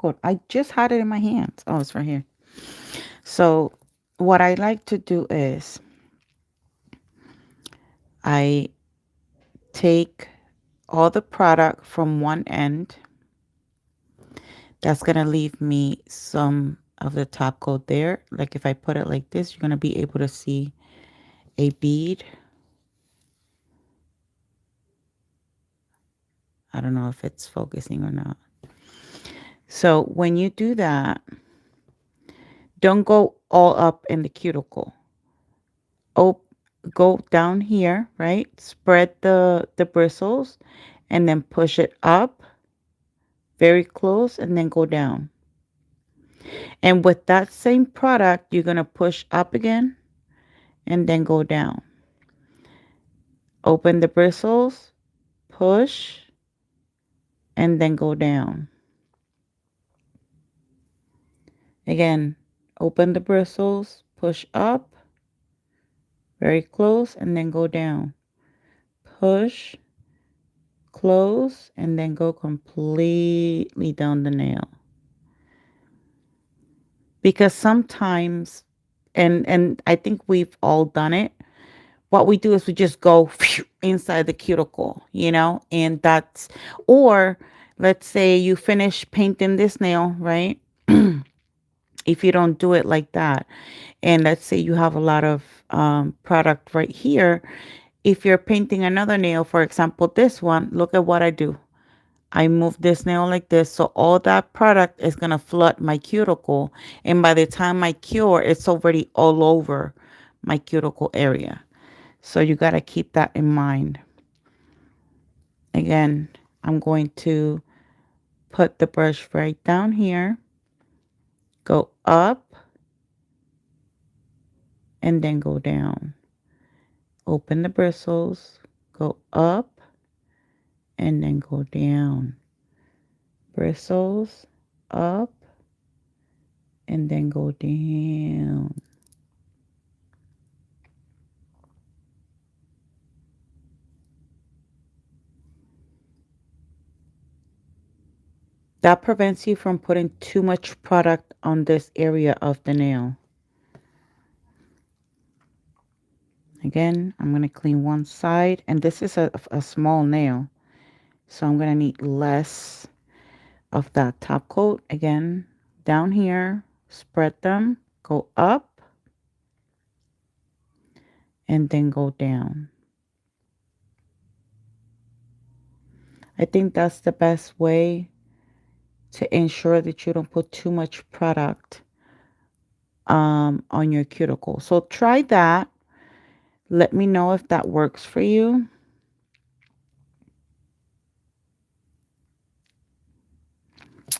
coat. I just had it in my hands. Oh, it's right here. So what I like to do is I take all the product from one end. That's going to leave me some of the top coat there. Like if I put it like this, you're going to be able to see a bead. I don't know if it's focusing or not. So when you do that, don't go all up in the cuticle. Oh, go down here, right? Spread the bristles and then push it up very close and then go down. And with that same product, you're going to push up again and then go down. Open the bristles, push, and then go down. Again, open the bristles, push up, very close, and then go down. Push, close, and then go completely down the nail. Because sometimes, and I think we've all done it, what we do is we just go inside the cuticle, you know, and that's, or let's say you finish painting this nail, right? If you don't do it like that, and let's say you have a lot of product right here, if you're painting another nail, for example, this one, look at what I do. I move this nail like this, so all that product is going to flood my cuticle, and by the time I cure, it's already all over my cuticle area. So you got to keep that in mind. Again, I'm going to put the brush right down here, go up, and then go down. Open the bristles, go up, and then go down. Bristles, up, and then go down. That prevents you from putting too much product on this area of the nail. Again, I'm going to clean one side, and this is a small nail, so I'm going to need less of that top coat. Again, down here, spread them, go up, and then go down. I think that's the best way to ensure that you don't put too much product on your cuticle. So try that. Let me know if that works for you.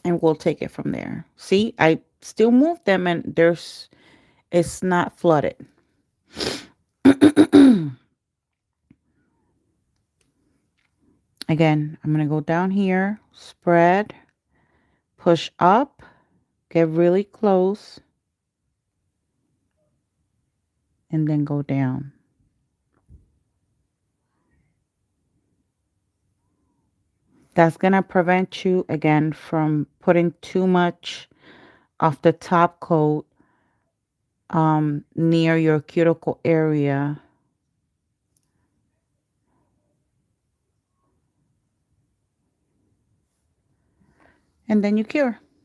And we'll take it from there. See, I still move them and it's not flooded. Again, I'm going to go down here, spread, push up, get really close, and then go down. That's going to prevent you, again, from putting too much of the top coat near your cuticle area. And then you cure.